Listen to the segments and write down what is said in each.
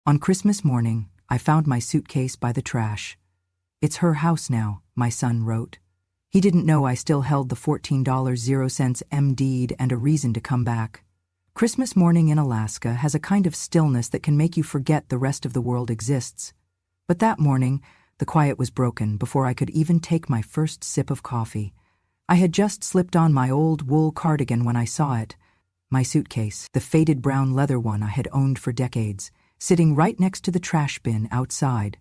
On Christmas morning, I found my suitcase by the trash. "It's her house now," my son wrote. He didn't know I still held the $14.00 deed and a reason to come back. Christmas morning in Alaska has a kind of stillness that can make you forget the rest of the world exists. But that morning, the quiet was broken before I could even take my first sip of coffee. I had just slipped on my old wool cardigan when I saw it. My suitcase, the faded brown leather one I had owned for decades, sitting right next to the trash bin outside.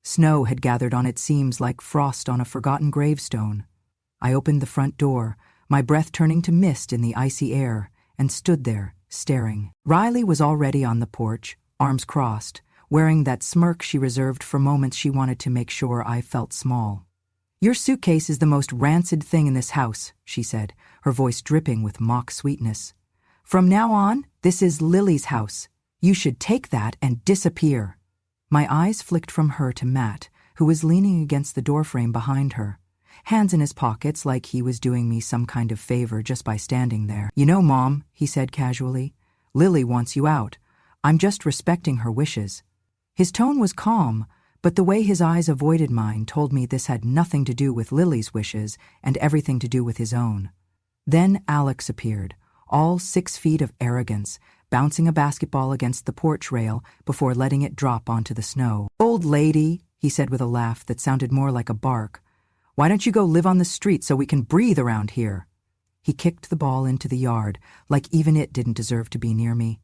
Snow had gathered on its seams like frost on a forgotten gravestone. I opened the front door, my breath turning to mist in the icy air, and stood there, staring. Riley was already on the porch, arms crossed, wearing that smirk she reserved for moments she wanted to make sure I felt small. "Your suitcase is the most rancid thing in this house," she said, her voice dripping with mock sweetness. "From now on, this is Lily's house. You should take that and disappear." My eyes flicked from her to Matt, who was leaning against the doorframe behind her, hands in his pockets like he was doing me some kind of favor just by standing there. "You know, Mom," he said casually, "Lily wants you out. I'm just respecting her wishes." His tone was calm, but the way his eyes avoided mine told me this had nothing to do with Lily's wishes and everything to do with his own. Then Alex appeared, all 6 feet of arrogance, bouncing a basketball against the porch rail before letting it drop onto the snow. "Old lady," he said with a laugh that sounded more like a bark, "why don't you go live on the street so we can breathe around here?" He kicked the ball into the yard, like even it didn't deserve to be near me.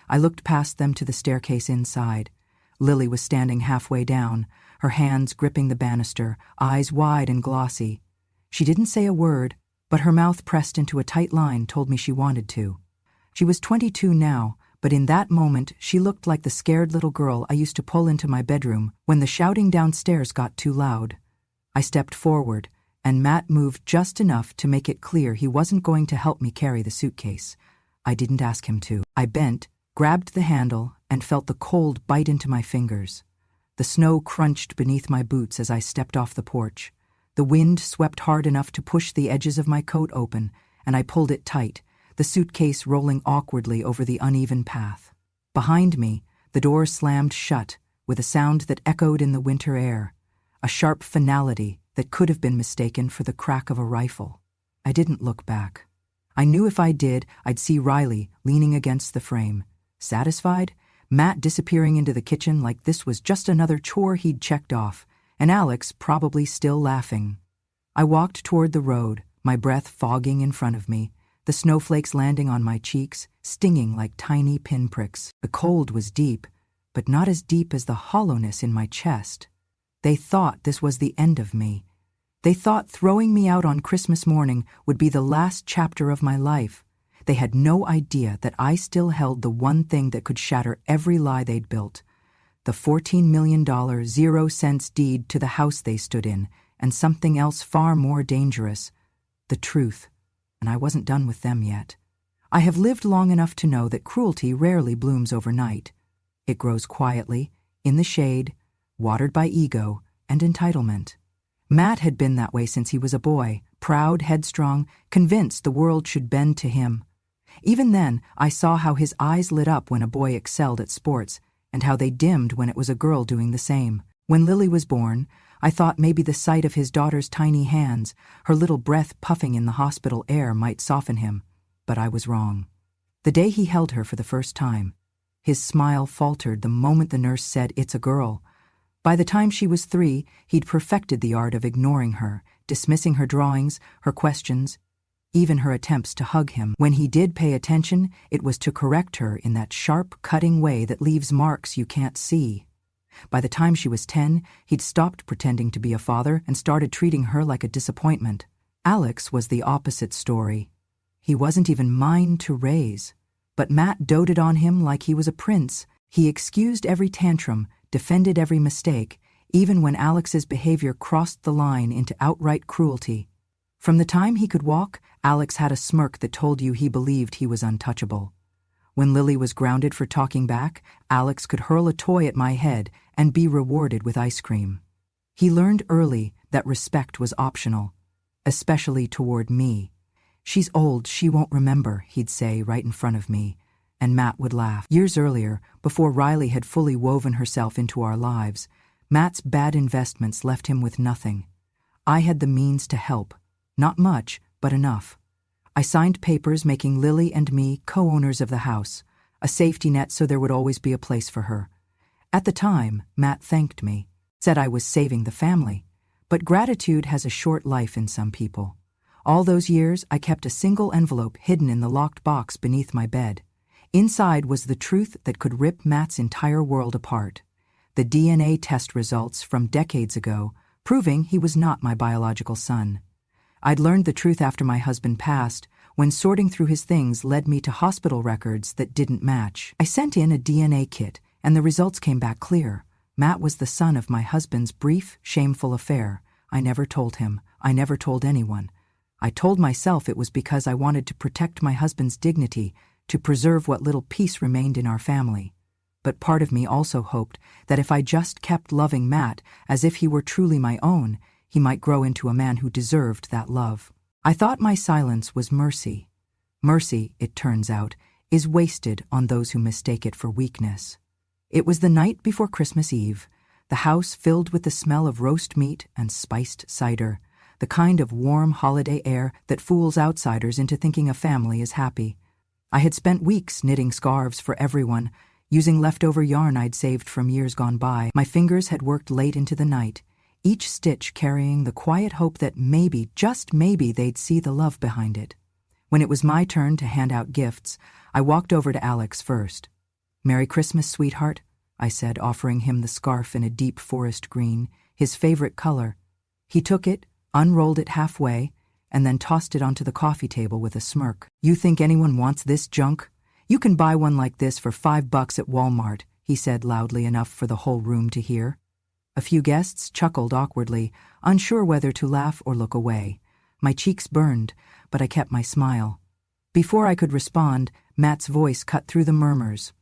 I looked past them to the staircase inside. Lily was standing halfway down, her hands gripping the banister, eyes wide and glossy. She didn't say a word, but her mouth pressed into a tight line told me she wanted to. She was 22 now, but in that moment she looked like the scared little girl I used to pull into my bedroom when the shouting downstairs got too loud. I stepped forward, and Matt moved just enough to make it clear he wasn't going to help me carry the suitcase. I didn't ask him to. I bent, grabbed the handle, and felt the cold bite into my fingers. The snow crunched beneath my boots as I stepped off the porch. The wind swept hard enough to push the edges of my coat open, and I pulled it tight, the suitcase rolling awkwardly over the uneven path. Behind me, the door slammed shut, with a sound that echoed in the winter air, a sharp finality that could have been mistaken for the crack of a rifle. I didn't look back. I knew if I did, I'd see Riley leaning against the frame, satisfied, Matt disappearing into the kitchen like this was just another chore he'd checked off, and Alex probably still laughing. I walked toward the road, my breath fogging in front of me, the snowflakes landing on my cheeks, stinging like tiny pinpricks. The cold was deep, but not as deep as the hollowness in my chest. They thought this was the end of me. They thought throwing me out on Christmas morning would be the last chapter of my life. They had no idea that I still held the one thing that could shatter every lie they'd built, the $14 million 0-cent deed to the house they stood in, and something else far more dangerous, the truth. And I wasn't done with them yet. I have lived long enough to know that cruelty rarely blooms overnight. It grows quietly, in the shade, watered by ego and entitlement. Matt had been that way since he was a boy, proud, headstrong, convinced the world should bend to him. Even then, I saw how his eyes lit up when a boy excelled at sports, and how they dimmed when it was a girl doing the same. When Lily was born, I thought maybe the sight of his daughter's tiny hands, her little breath puffing in the hospital air, might soften him, but I was wrong. The day he held her for the first time, his smile faltered the moment the nurse said, "It's a girl." By the time she was 3, he'd perfected the art of ignoring her, dismissing her drawings, her questions, even her attempts to hug him. When he did pay attention, it was to correct her in that sharp, cutting way that leaves marks you can't see. By the time she was 10, he'd stopped pretending to be a father and started treating her like a disappointment. Alex was the opposite story. He wasn't even mine to raise. But Matt doted on him like he was a prince. He excused every tantrum, defended every mistake, even when Alex's behavior crossed the line into outright cruelty. From the time he could walk, Alex had a smirk that told you he believed he was untouchable. When Lily was grounded for talking back, Alex could hurl a toy at my head and be rewarded with ice cream. He learned early that respect was optional, especially toward me. "She's old, she won't remember," he'd say right in front of me, and Matt would laugh. Years earlier, before Riley had fully woven herself into our lives, Matt's bad investments left him with nothing. I had the means to help. Not much, but enough. I signed papers making Lily and me co-owners of the house, a safety net so there would always be a place for her. At the time, Matt thanked me, said I was saving the family. But gratitude has a short life in some people. All those years, I kept a single envelope hidden in the locked box beneath my bed. Inside was the truth that could rip Matt's entire world apart. The DNA test results from decades ago, proving he was not my biological son. I'd learned the truth after my husband passed, when sorting through his things led me to hospital records that didn't match. I sent in a DNA kit, and the results came back clear. Matt was the son of my husband's brief, shameful affair. I never told him. I never told anyone. I told myself it was because I wanted to protect my husband's dignity, to preserve what little peace remained in our family. But part of me also hoped that if I just kept loving Matt as if he were truly my own, he might grow into a man who deserved that love. I thought my silence was mercy. Mercy, it turns out, is wasted on those who mistake it for weakness. It was the night before Christmas Eve, the house filled with the smell of roast meat and spiced cider, the kind of warm holiday air that fools outsiders into thinking a family is happy. I had spent weeks knitting scarves for everyone, using leftover yarn I'd saved from years gone by. My fingers had worked late into the night, each stitch carrying the quiet hope that maybe, just maybe, they'd see the love behind it. When it was my turn to hand out gifts, I walked over to Alex first. "Merry Christmas, sweetheart," I said, offering him the scarf in a deep forest green, his favorite color. He took it, unrolled it halfway, and then tossed it onto the coffee table with a smirk. "You think anyone wants this junk? You can buy one like this for $5 at Walmart," he said loudly enough for the whole room to hear. A few guests chuckled awkwardly, unsure whether to laugh or look away. My cheeks burned, but I kept my smile. Before I could respond, Matt's voice cut through the murmurs.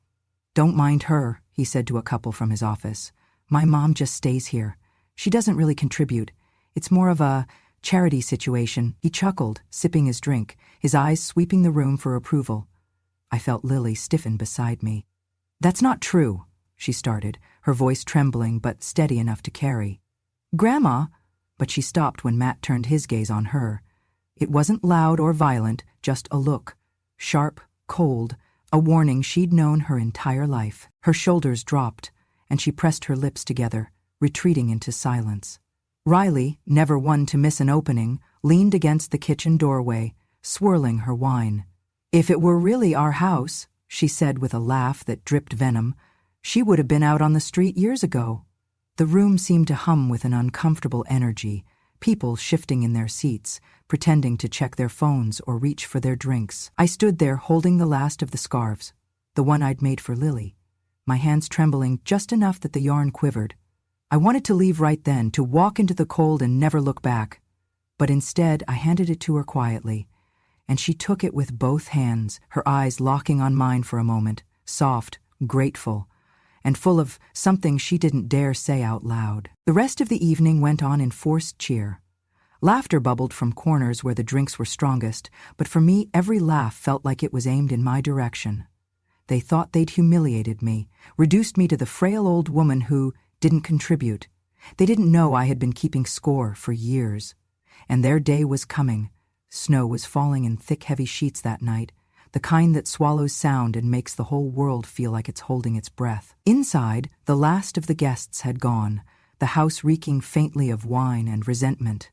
"Don't mind her," he said to a couple from his office. "My mom just stays here. She doesn't really contribute. It's more of a charity situation." He chuckled, sipping his drink, his eyes sweeping the room for approval. I felt Lily stiffen beside me. "That's not true," she started, her voice trembling but steady enough to carry. "Grandma," but she stopped when Matt turned his gaze on her. It wasn't loud or violent, just a look. Sharp, cold, a warning she'd known her entire life. Her shoulders dropped, and she pressed her lips together, retreating into silence. Riley, never one to miss an opening, leaned against the kitchen doorway, swirling her wine. "If it were really our house," she said with a laugh that dripped venom, "she would have been out on the street years ago." The room seemed to hum with an uncomfortable energy, people shifting in their seats, pretending to check their phones or reach for their drinks. I stood there holding the last of the scarves, the one I'd made for Lily, my hands trembling just enough that the yarn quivered. I wanted to leave right then, to walk into the cold and never look back. But instead, I handed it to her quietly, and she took it with both hands, her eyes locking on mine for a moment, soft, grateful, and full of something she didn't dare say out loud. The rest of the evening went on in forced cheer. Laughter bubbled from corners where the drinks were strongest, but for me, every laugh felt like it was aimed in my direction. They thought they'd humiliated me, reduced me to the frail old woman who didn't contribute. They didn't know I had been keeping score for years. And their day was coming. Snow was falling in thick, heavy sheets that night, the kind that swallows sound and makes the whole world feel like it's holding its breath. Inside, the last of the guests had gone, the house reeking faintly of wine and resentment.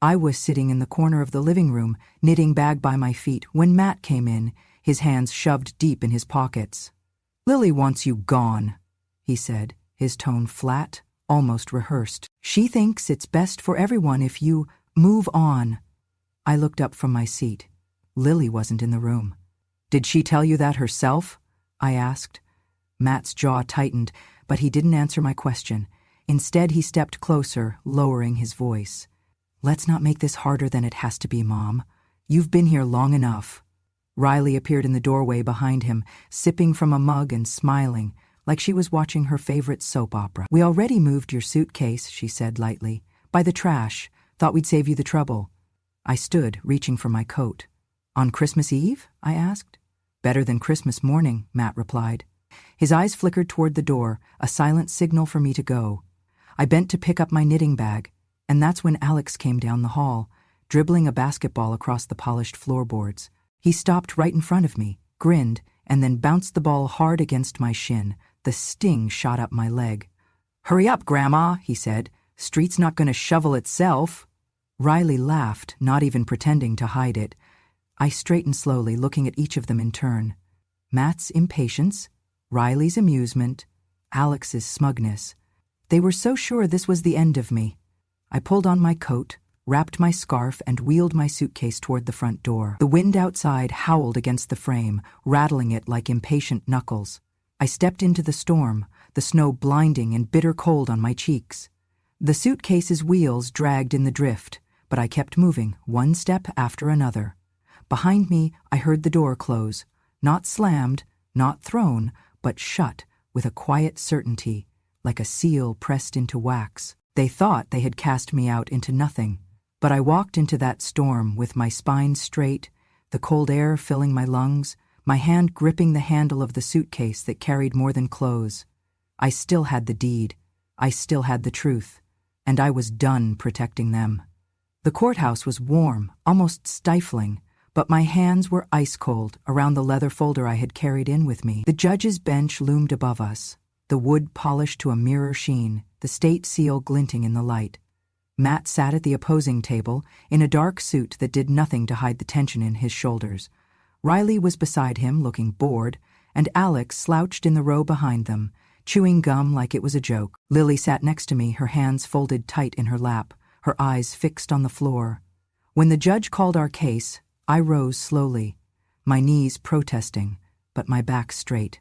I was sitting in the corner of the living room, knitting bag by my feet, when Matt came in, his hands shoved deep in his pockets. "Lily wants you gone," he said, his tone flat, almost rehearsed. "She thinks it's best for everyone if you move on." I looked up from my seat. Lily wasn't in the room. "Did she tell you that herself?" I asked. Matt's jaw tightened, but he didn't answer my question. Instead, he stepped closer, lowering his voice. "Let's not make this harder than it has to be, Mom. You've been here long enough." Riley appeared in the doorway behind him, sipping from a mug and smiling, like she was watching her favorite soap opera. "We already moved your suitcase," she said lightly. "By the trash. Thought we'd save you the trouble." I stood, reaching for my coat. "On Christmas Eve?" I asked. Better than Christmas morning, Matt replied. His eyes flickered toward the door, a silent signal for me to go. I bent to pick up my knitting bag, and that's when Alex came down the hall, dribbling a basketball across the polished floorboards. He stopped right in front of me, grinned, and then bounced the ball hard against my shin. The sting shot up my leg. "Hurry up, Grandma," he said. "Street's not going to shovel itself." Riley laughed, not even pretending to hide it. I straightened slowly, looking at each of them in turn. Matt's impatience, Riley's amusement, Alex's smugness. They were so sure this was the end of me. I pulled on my coat, wrapped my scarf, and wheeled my suitcase toward the front door. The wind outside howled against the frame, rattling it like impatient knuckles. I stepped into the storm, the snow blinding and bitter cold on my cheeks. The suitcase's wheels dragged in the drift, but I kept moving, one step after another. Behind me, I heard the door close, not slammed, not thrown, but shut with a quiet certainty, like a seal pressed into wax. They thought they had cast me out into nothing, but I walked into that storm with my spine straight, the cold air filling my lungs, my hand gripping the handle of the suitcase that carried more than clothes. I still had the deed, I still had the truth, and I was done protecting them. The courthouse was warm, almost stifling, but my hands were ice-cold around the leather folder I had carried in with me. The judge's bench loomed above us, the wood polished to a mirror sheen, the state seal glinting in the light. Matt sat at the opposing table, in a dark suit that did nothing to hide the tension in his shoulders. Riley was beside him, looking bored, and Alex slouched in the row behind them, chewing gum like it was a joke. Lily sat next to me, her hands folded tight in her lap, her eyes fixed on the floor. When the judge called our case, I rose slowly, my knees protesting, but my back straight.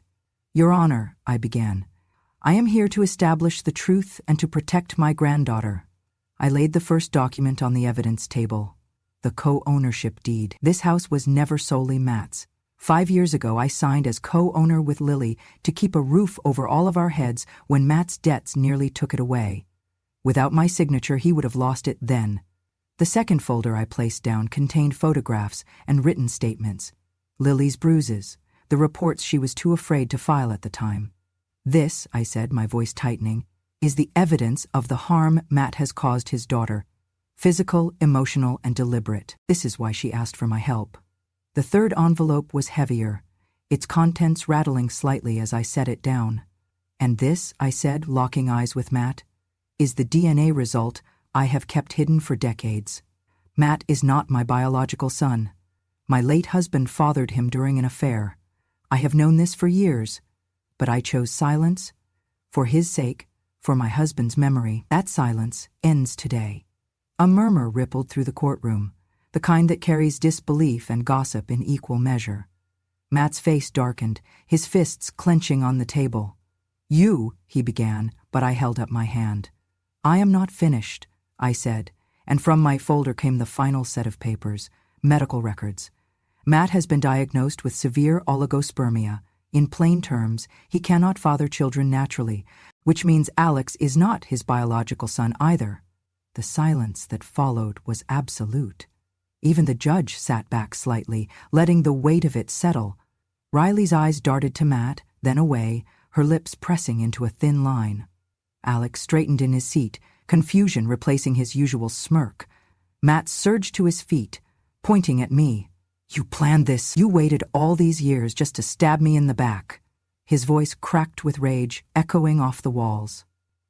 "Your Honor," I began, "I am here to establish the truth and to protect my granddaughter." I laid the first document on the evidence table, the co-ownership deed. This house was never solely Matt's. 5 years ago, I signed as co-owner with Lily to keep a roof over all of our heads when Matt's debts nearly took it away. Without my signature, he would have lost it then. The second folder I placed down contained photographs and written statements, Lily's bruises, the reports she was too afraid to file at the time. "This," I said, my voice tightening, "is the evidence of the harm Matt has caused his daughter. Physical, emotional, and deliberate. This is why she asked for my help." The third envelope was heavier, its contents rattling slightly as I set it down. "And this," I said, locking eyes with Matt, "is the DNA result I have kept hidden for decades. Matt is not my biological son. My late husband fathered him during an affair. I have known this for years, but I chose silence, for his sake, for my husband's memory. That silence ends today." A murmur rippled through the courtroom, the kind that carries disbelief and gossip in equal measure. Matt's face darkened, his fists clenching on the table. "You," he began, but I held up my hand. "I am not finished," I said, and from my folder came the final set of papers, medical records. Matt has been diagnosed with severe oligospermia. In plain terms, he cannot father children naturally, which means Alex is not his biological son either. The silence that followed was absolute. Even the judge sat back slightly, letting the weight of it settle. Riley's eyes darted to Matt, then away, her lips pressing into a thin line. Alex straightened in his seat, confusion replacing his usual smirk. Matt surged to his feet, pointing at me. "You planned this. You waited all these years just to stab me in the back." His voice cracked with rage, echoing off the walls.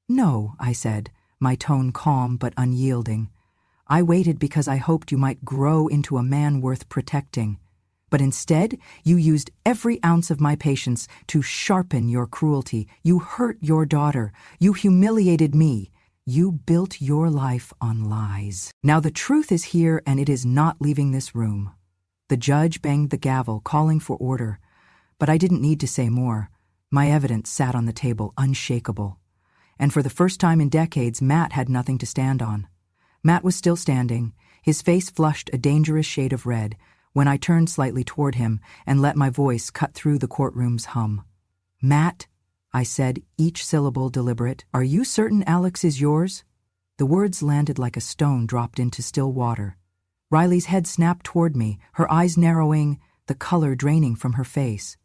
"No," I said, my tone calm but unyielding. "I waited because I hoped you might grow into a man worth protecting. But instead, you used every ounce of my patience to sharpen your cruelty. You hurt your daughter. You humiliated me. You built your life on lies. Now the truth is here, and it is not leaving this room." The judge banged the gavel, calling for order, but I didn't need to say more. My evidence sat on the table, unshakable. And for the first time in decades, Matt had nothing to stand on. Matt was still standing, his face flushed a dangerous shade of red, when I turned slightly toward him and let my voice cut through the courtroom's hum. "Matt," I said, each syllable deliberate, "are you certain Alex is yours?" The words landed like a stone dropped into still water. Riley's head snapped toward me, her eyes narrowing, the color draining from her face.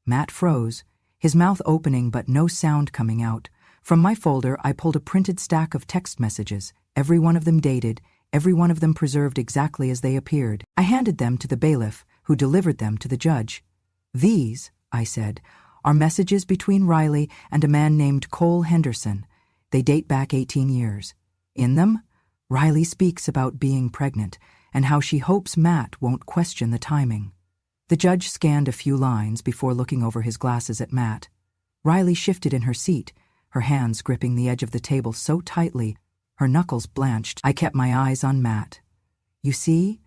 Matt froze, his mouth opening but no sound coming out. From my folder, I pulled a printed stack of text messages, every one of them dated, every one of them preserved exactly as they appeared. I handed them to the bailiff, who delivered them to the judge. "These," I said, "are messages between Riley and a man named Cole Henderson. They date back 18 years. In them, Riley speaks about being pregnant and how she hopes Matt won't question the timing." The judge scanned a few lines before looking over his glasses at Matt. Riley shifted in her seat, her hands gripping the edge of the table so tightly, her knuckles blanched. I kept my eyes on Matt. "You see?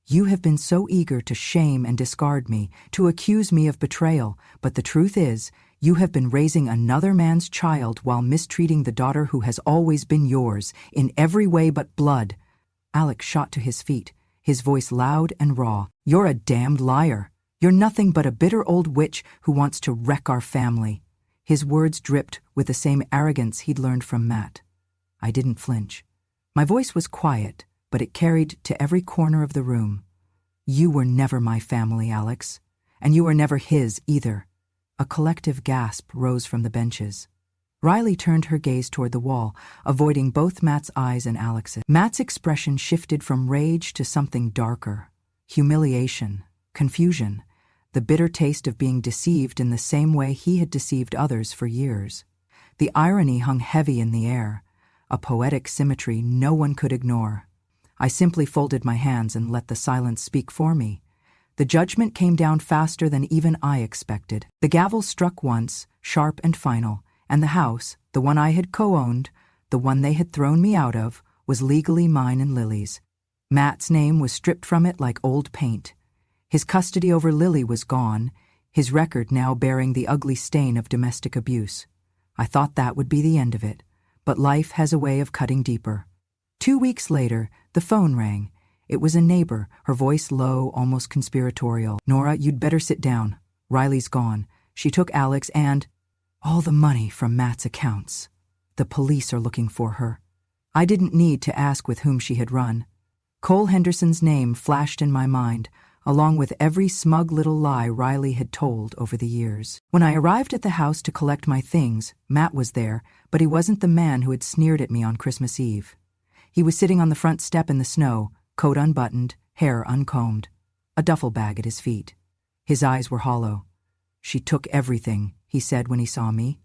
You have been so eager to shame and discard me, to accuse me of betrayal, but the truth is, you have been raising another man's child while mistreating the daughter who has always been yours, in every way but blood." Alex shot to his feet, his voice loud and raw. "You're a damned liar. You're nothing but a bitter old witch who wants to wreck our family." His words dripped with the same arrogance he'd learned from Matt. I didn't flinch. My voice was quiet, but it carried to every corner of the room. "You were never my family, Alex, and you were never his either." A collective gasp rose from the benches. Riley turned her gaze toward the wall, avoiding both Matt's eyes and Alex's. Matt's expression shifted from rage to something darker. Humiliation, confusion, the bitter taste of being deceived in the same way he had deceived others for years. The irony hung heavy in the air, a poetic symmetry no one could ignore. I simply folded my hands and let the silence speak for me. The judgment came down faster than even I expected. The gavel struck once, sharp and final, and the house, the one I had co-owned, the one they had thrown me out of, was legally mine and Lily's. Matt's name was stripped from it like old paint. His custody over Lily was gone, his record now bearing the ugly stain of domestic abuse. I thought that would be the end of it, but life has a way of cutting deeper. 2 weeks later, the phone rang. It was a neighbor, her voice low, almost conspiratorial. "Nora, you'd better sit down. Riley's gone. She took Alex and all the money from Matt's accounts. The police are looking for her." I didn't need to ask with whom she had run. Cole Henderson's name flashed in my mind, along with every smug little lie Riley had told over the years. When I arrived at the house to collect my things, Matt was there, but he wasn't the man who had sneered at me on Christmas Eve. He was sitting on the front step in the snow, coat unbuttoned, hair uncombed, a duffel bag at his feet. His eyes were hollow. "She took everything," he said when he saw me.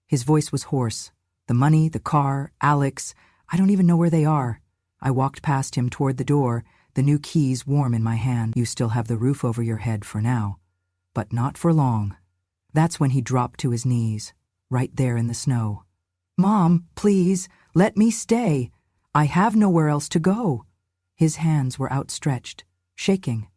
His voice was hoarse. "The money, the car, Alex, I don't even know where they are." I walked past him toward the door, the new keys warm in my hand. "You still have the roof over your head for now, but not for long." That's when he dropped to his knees, right there in the snow. "Mom, please, let me stay. I have nowhere else to go." His hands were outstretched, shaking.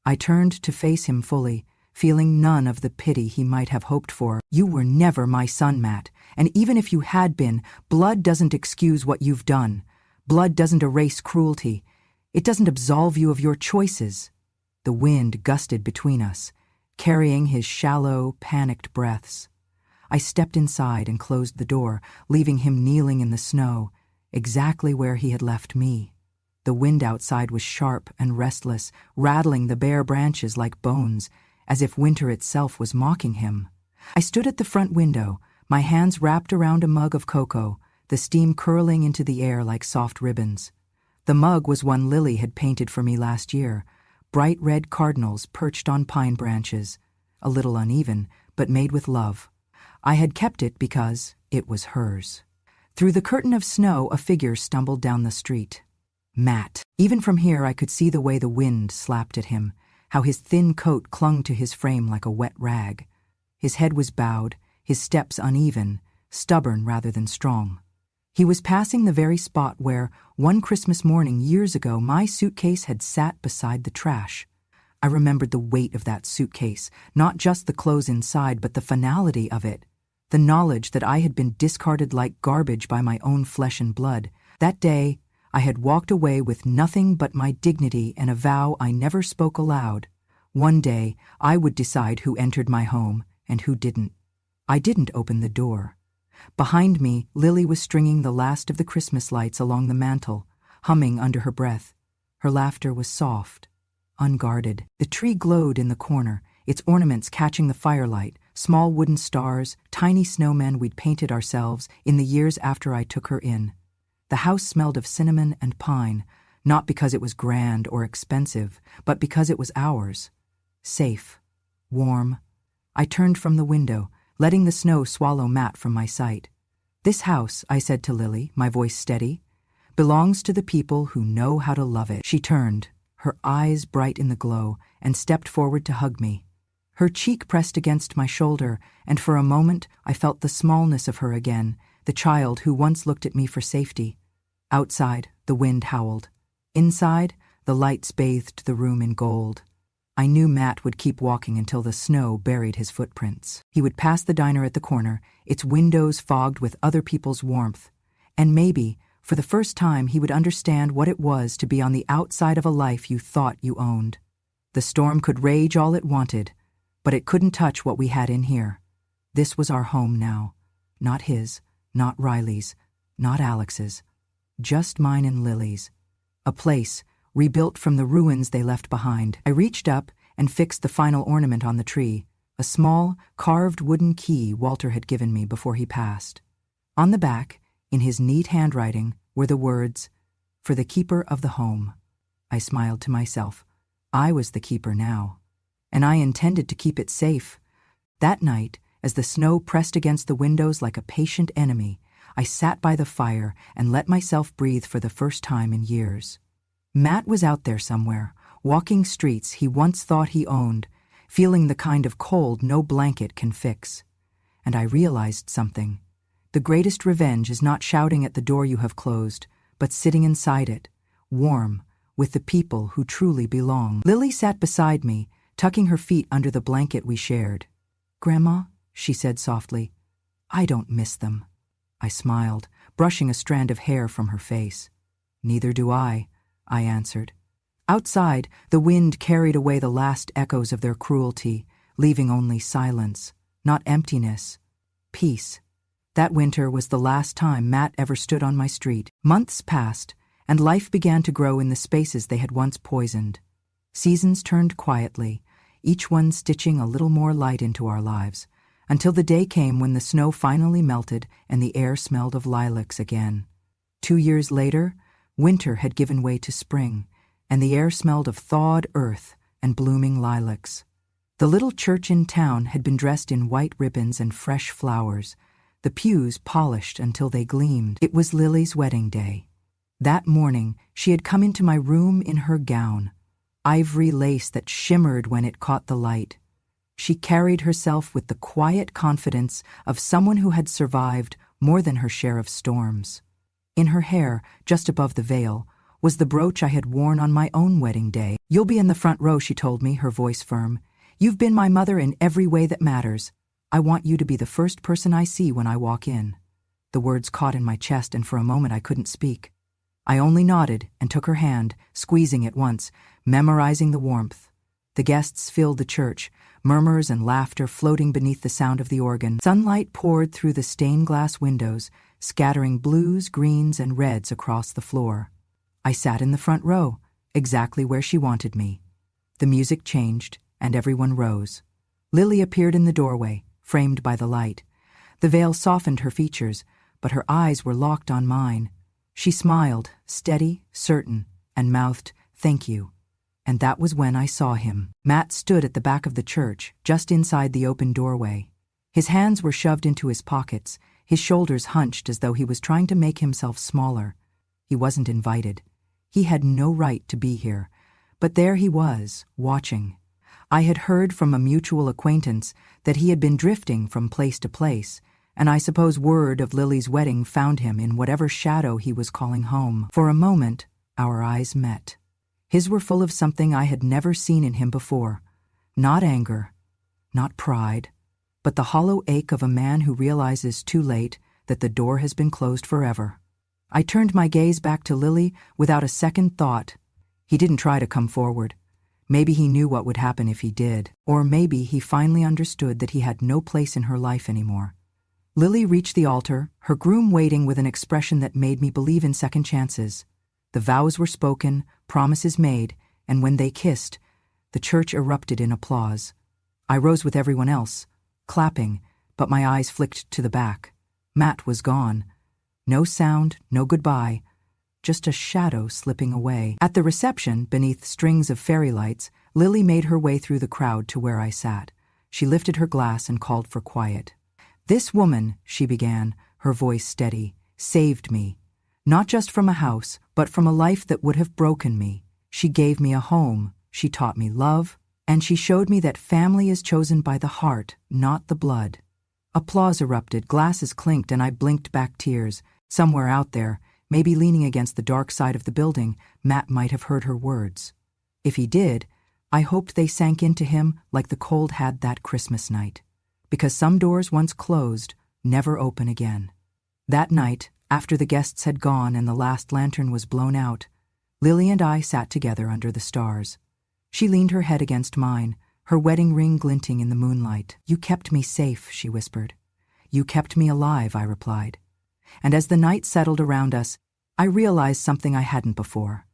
I turned to face him fully, feeling none of the pity he might have hoped for. "You were never my son, Matt, and even if you had been, blood doesn't excuse what you've done. Blood doesn't erase cruelty. It doesn't absolve you of your choices." The wind gusted between us, carrying his shallow, panicked breaths. I stepped inside and closed the door, leaving him kneeling in the snow, exactly where he had left me. The wind outside was sharp and restless, rattling the bare branches like bones, as if winter itself was mocking him. I stood at the front window, my hands wrapped around a mug of cocoa, the steam curling into the air like soft ribbons. The mug was one Lily had painted for me last year, bright red cardinals perched on pine branches, a little uneven, but made with love. I had kept it because it was hers. Through the curtain of snow, a figure stumbled down the street. Matt. Even from here, I could see the way the wind slapped at him, how his thin coat clung to his frame like a wet rag. His head was bowed, his steps uneven, stubborn rather than strong. He was passing the very spot where, one Christmas morning years ago, my suitcase had sat beside the trash. I remembered the weight of that suitcase, not just the clothes inside, but the finality of it, the knowledge that I had been discarded like garbage by my own flesh and blood. That day, I had walked away with nothing but my dignity and a vow I never spoke aloud. One day, I would decide who entered my home and who didn't. I didn't open the door. Behind me, Lily was stringing the last of the Christmas lights along the mantel, humming under her breath. Her laughter was soft, unguarded. The tree glowed in the corner, its ornaments catching the firelight, small wooden stars, tiny snowmen we'd painted ourselves in the years after I took her in. The house smelled of cinnamon and pine, not because it was grand or expensive, but because it was ours. Safe. Warm. I turned from the window, letting the snow swallow Matt from my sight. "This house," I said to Lily, my voice steady, "belongs to the people who know how to love it." She turned, her eyes bright in the glow, and stepped forward to hug me. Her cheek pressed against my shoulder, and for a moment I felt the smallness of her again, the child who once looked at me for safety. Outside, the wind howled. Inside, the lights bathed the room in gold. I knew Matt would keep walking until the snow buried his footprints. He would pass the diner at the corner, its windows fogged with other people's warmth, and maybe, for the first time, he would understand what it was to be on the outside of a life you thought you owned. The storm could rage all it wanted, but it couldn't touch what we had in here. This was our home now. Not his, not Riley's, not Alex's. Just mine and Lily's. A place rebuilt from the ruins they left behind. I reached up and fixed the final ornament on the tree, a small, carved wooden key Walter had given me before he passed. On the back, in his neat handwriting, were the words, "For the keeper of the home." I smiled to myself. I was the keeper now, and I intended to keep it safe. That night, as the snow pressed against the windows like a patient enemy, I sat by the fire and let myself breathe for the first time in years. Matt was out there somewhere, walking streets he once thought he owned, feeling the kind of cold no blanket can fix. And I realized something. The greatest revenge is not shouting at the door you have closed, but sitting inside it, warm, with the people who truly belong. Lily sat beside me, tucking her feet under the blanket we shared. "Grandma," she said softly, "I don't miss them." I smiled, brushing a strand of hair from her face. "Neither do I answered. Outside, the wind carried away the last echoes of their cruelty, leaving only silence, not emptiness, peace. That winter was the last time Matt ever stood on my street. Months passed, and life began to grow in the spaces they had once poisoned. Seasons turned quietly, each one stitching a little more light into our lives, until the day came when the snow finally melted and the air smelled of lilacs again. 2 years later, winter had given way to spring, and the air smelled of thawed earth and blooming lilacs. The little church in town had been dressed in white ribbons and fresh flowers, the pews polished until they gleamed. It was Lily's wedding day. That morning, she had come into my room in her gown, ivory lace that shimmered when it caught the light. She carried herself with the quiet confidence of someone who had survived more than her share of storms. In her hair, just above the veil, was the brooch I had worn on my own wedding day. "You'll be in the front row," she told me, her voice firm. "You've been my mother in every way that matters. I want you to be the first person I see when I walk in." The words caught in my chest, and for a moment I couldn't speak. I only nodded and took her hand, squeezing it once, memorizing the warmth. The guests filled the church, murmurs and laughter floating beneath the sound of the organ. Sunlight poured through the stained glass windows, scattering blues, greens, and reds across the floor. I sat in the front row, exactly where she wanted me. The music changed, and everyone rose. Lily appeared in the doorway, framed by the light. The veil softened her features, but her eyes were locked on mine. She smiled, steady, certain, and mouthed, "Thank you." And that was when I saw him. Matt stood at the back of the church, just inside the open doorway. His hands were shoved into his pockets, his shoulders hunched as though he was trying to make himself smaller. He wasn't invited. He had no right to be here. But there he was, watching. I had heard from a mutual acquaintance that he had been drifting from place to place, and I suppose word of Lily's wedding found him in whatever shadow he was calling home. For a moment, our eyes met. His were full of something I had never seen in him before. Not anger, not pride, but the hollow ache of a man who realizes too late that the door has been closed forever. I turned my gaze back to Lily without a second thought. He didn't try to come forward. Maybe he knew what would happen if he did, or maybe he finally understood that he had no place in her life anymore. Lily reached the altar, her groom waiting with an expression that made me believe in second chances. The vows were spoken, promises made, and when they kissed, The church erupted in applause. I rose with everyone else, clapping, but my eyes flicked to the back. Matt was gone. No sound, no goodbye, just a shadow slipping away. At the reception, beneath strings of fairy lights, Lily made her way through the crowd to where I sat. She lifted her glass and called for quiet. "This woman," she began, her voice steady, "saved me. Not just from a house, but from a life that would have broken me. She gave me a home, she taught me love, and she showed me that family is chosen by the heart, not the blood." Applause erupted, glasses clinked, and I blinked back tears. Somewhere out there, maybe leaning against the dark side of the building, Matt might have heard her words. If he did, I hoped they sank into him like the cold had that Christmas night. Because some doors once closed, never open again. That night, after the guests had gone and the last lantern was blown out, Lily and I sat together under the stars. She leaned her head against mine, her wedding ring glinting in the moonlight. "You kept me safe," she whispered. "You kept me alive," I replied. And as the night settled around us, I realized something I hadn't before.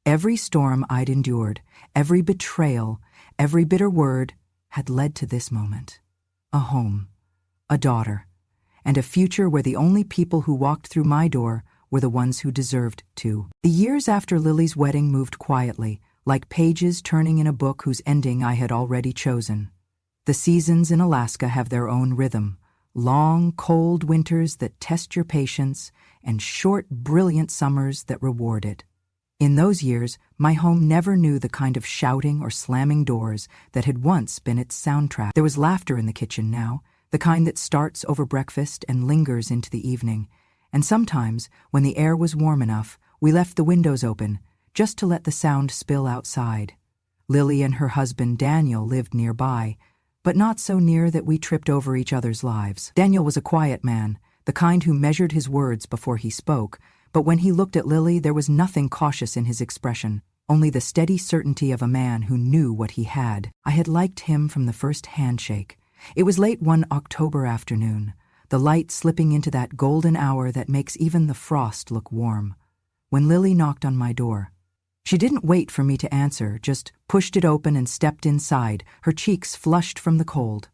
Every storm I'd endured, every betrayal, every bitter word had led to this moment. A home, a daughter, and a future where the only people who walked through my door were the ones who deserved to. The years after Lily's wedding moved quietly, like pages turning in a book whose ending I had already chosen. The seasons in Alaska have their own rhythm. Long, cold winters that test your patience, and short, brilliant summers that reward it. In those years, my home never knew the kind of shouting or slamming doors that had once been its soundtrack. There was laughter in the kitchen now, the kind that starts over breakfast and lingers into the evening. And sometimes, when the air was warm enough, we left the windows open, just to let the sound spill outside. Lily and her husband Daniel lived nearby, but not so near that we tripped over each other's lives. Daniel was a quiet man, the kind who measured his words before he spoke, but when he looked at Lily, there was nothing cautious in his expression, only the steady certainty of a man who knew what he had. I had liked him from the first handshake. It was late one October afternoon, the light slipping into that golden hour that makes even the frost look warm, when Lily knocked on my door. She didn't wait for me to answer, just pushed it open and stepped inside, her cheeks flushed from the cold.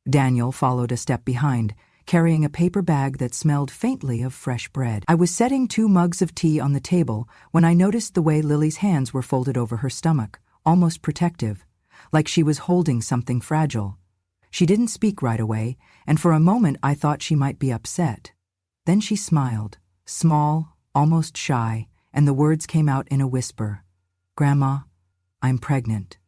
Daniel followed a step behind, carrying a paper bag that smelled faintly of fresh bread. I was setting 2 mugs of tea on the table when I noticed the way Lily's hands were folded over her stomach, almost protective, like she was holding something fragile. She didn't speak right away, and for a moment I thought she might be upset. Then she smiled, small, almost shy, and the words came out in a whisper. "Grandma, I'm pregnant."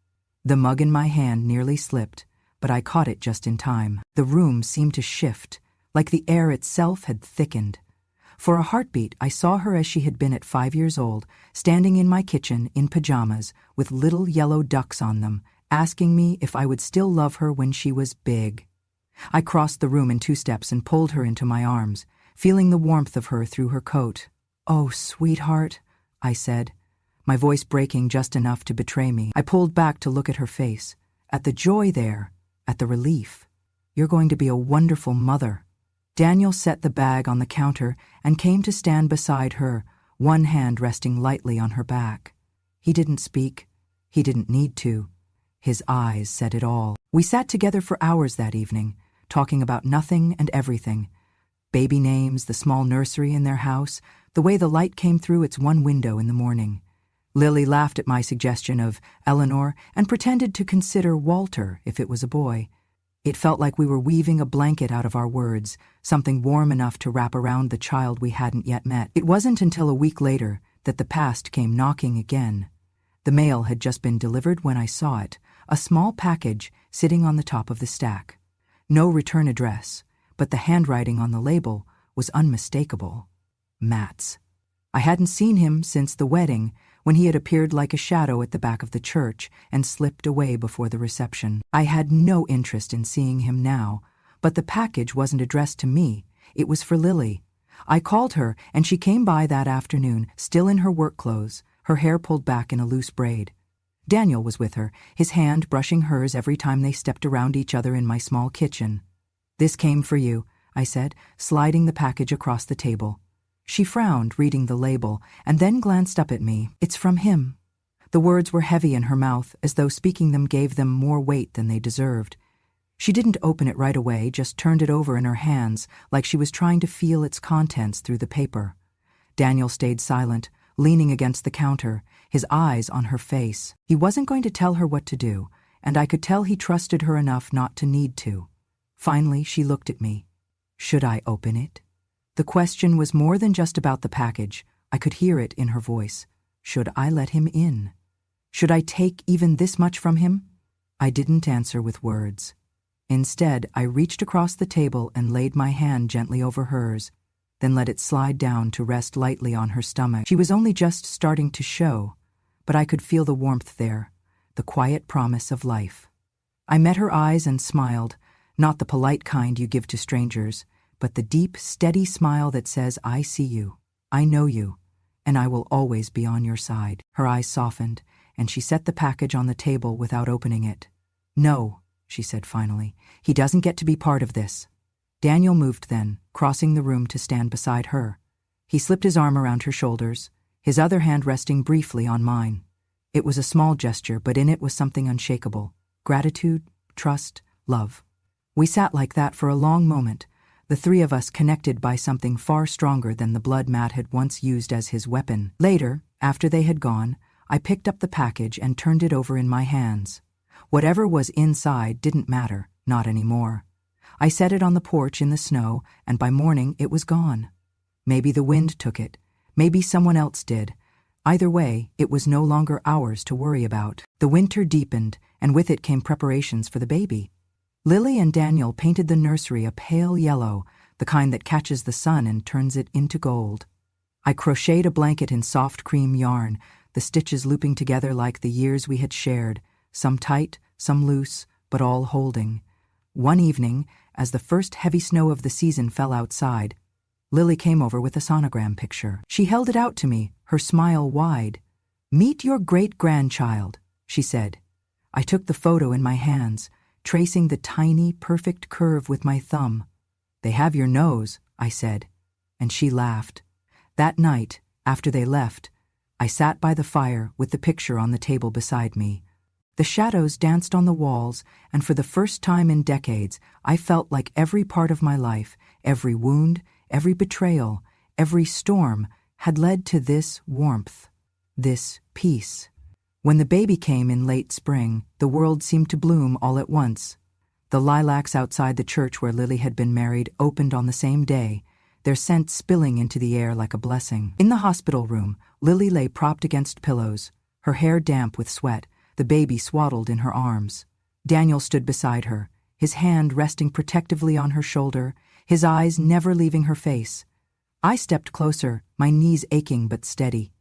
The mug in my hand nearly slipped, but I caught it just in time. The room seemed to shift, like the air itself had thickened. For a heartbeat, I saw her as she had been at 5 years old, standing in my kitchen in pajamas with little yellow ducks on them, asking me if I would still love her when she was big. I crossed the room in 2 steps and pulled her into my arms, feeling the warmth of her through her coat. "Oh, sweetheart," I said, my voice breaking just enough to betray me. I pulled back to look at her face, at the joy there, at the relief. "You're going to be a wonderful mother." Daniel set the bag on the counter and came to stand beside her, one hand resting lightly on her back. He didn't speak. He didn't need to. His eyes said it all. We sat together for hours that evening, talking about nothing and everything. Baby names, the small nursery in their house, the way the light came through its one window in the morning. Lily laughed at my suggestion of Eleanor and pretended to consider Walter if it was a boy. It felt like we were weaving a blanket out of our words, something warm enough to wrap around the child we hadn't yet met. It wasn't until a week later that the past came knocking again. The mail had just been delivered when I saw it, a small package sitting on the top of the stack. No return address, but the handwriting on the label was unmistakable. Matt's. I hadn't seen him since the wedding, when he had appeared like a shadow at the back of the church and slipped away before the reception. I had no interest in seeing him now, but the package wasn't addressed to me. It was for Lily. I called her, and she came by that afternoon, still in her work clothes, her hair pulled back in a loose braid. Daniel was with her, his hand brushing hers every time they stepped around each other in my small kitchen. "This came for you," I said, sliding the package across the table. She frowned, reading the label, and then glanced up at me. "It's from him." The words were heavy in her mouth, as though speaking them gave them more weight than they deserved. She didn't open it right away, just turned it over in her hands, like she was trying to feel its contents through the paper. Daniel stayed silent, leaning against the counter, his eyes on her face. He wasn't going to tell her what to do, and I could tell he trusted her enough not to need to. Finally, she looked at me. Should I open it? The question was more than just about the package. I could hear it in her voice. Should I let him in? Should I take even this much from him? I didn't answer with words. Instead, I reached across the table and laid my hand gently over hers, then let it slide down to rest lightly on her stomach. She was only just starting to show, but I could feel the warmth there, the quiet promise of life. I met her eyes and smiled, not the polite kind you give to strangers, but the deep, steady smile that says, I see you, I know you, and I will always be on your side. Her eyes softened, and she set the package on the table without opening it. No, she said finally, he doesn't get to be part of this. Daniel moved then, crossing the room to stand beside her. He slipped his arm around her shoulders, his other hand resting briefly on mine. It was a small gesture, but in it was something unshakable. Gratitude, trust, love. We sat like that for a long moment, the three of us connected by something far stronger than the blood Matt had once used as his weapon. Later, after they had gone, I picked up the package and turned it over in my hands. Whatever was inside didn't matter, not anymore. I set it on the porch in the snow, and by morning it was gone. Maybe the wind took it. Maybe someone else did. Either way, it was no longer ours to worry about. The winter deepened, and with it came preparations for the baby. Lily and Daniel painted the nursery a pale yellow, the kind that catches the sun and turns it into gold. I crocheted a blanket in soft cream yarn, the stitches looping together like the years we had shared, some tight, some loose, but all holding. One evening, as the first heavy snow of the season fell outside, Lily came over with a sonogram picture. She held it out to me, her smile wide. "Meet your great-grandchild," she said. I took the photo in my hands, tracing the tiny, perfect curve with my thumb. "They have your nose," I said, and she laughed. That night, after they left, I sat by the fire with the picture on the table beside me. The shadows danced on the walls, and for the first time in decades, I felt like every part of my life, every wound, every betrayal, every storm, had led to this warmth, this peace. When the baby came in late spring, the world seemed to bloom all at once. The lilacs outside the church where Lily had been married opened on the same day, their scent spilling into the air like a blessing. In the hospital room, Lily lay propped against pillows, her hair damp with sweat, the baby swaddled in her arms. Daniel stood beside her, his hand resting protectively on her shoulder, his eyes never leaving her face. I stepped closer, my knees aching but steady.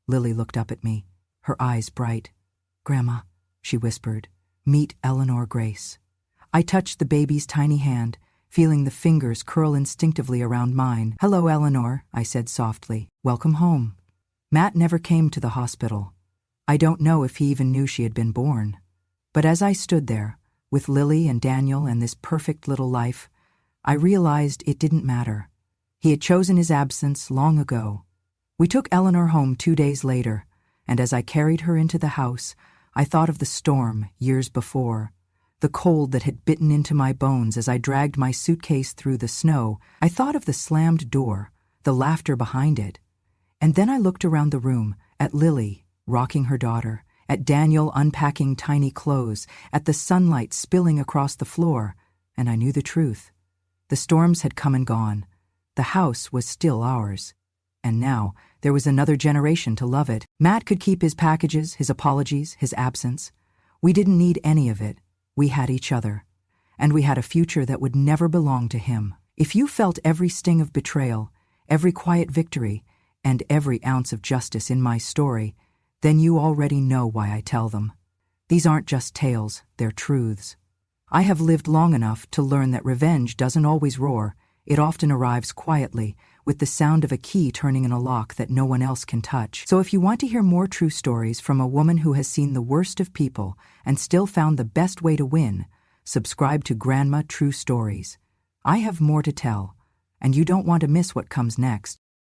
Lily looked up at me, her eyes bright. "Grandma," she whispered, "meet Eleanor Grace." I touched the baby's tiny hand, feeling the fingers curl instinctively around mine. "Hello, Eleanor," I said softly. "Welcome home." Matt never came to the hospital. I don't know if he even knew she had been born. But as I stood there, with Lily and Daniel and this perfect little life, I realized it didn't matter. He had chosen his absence long ago. We took Eleanor home 2 days later, and as I carried her into the house, I thought of the storm years before, the cold that had bitten into my bones as I dragged my suitcase through the snow. I thought of the slammed door, the laughter behind it. And then I looked around the room, at Lily, rocking her daughter, at Daniel unpacking tiny clothes, at the sunlight spilling across the floor, and I knew the truth. The storms had come and gone. The house was still ours. And now, there was another generation to love it. Matt could keep his packages, his apologies, his absence. We didn't need any of it. We had each other. And we had a future that would never belong to him. If you felt every sting of betrayal, every quiet victory, and every ounce of justice in my story, then you already know why I tell them. These aren't just tales, they're truths. I have lived long enough to learn that revenge doesn't always roar. It often arrives quietly, with the sound of a key turning in a lock that no one else can touch. So if you want to hear more true stories from a woman who has seen the worst of people and still found the best way to win, subscribe to Grandma True Stories. I have more to tell, and you don't want to miss what comes next.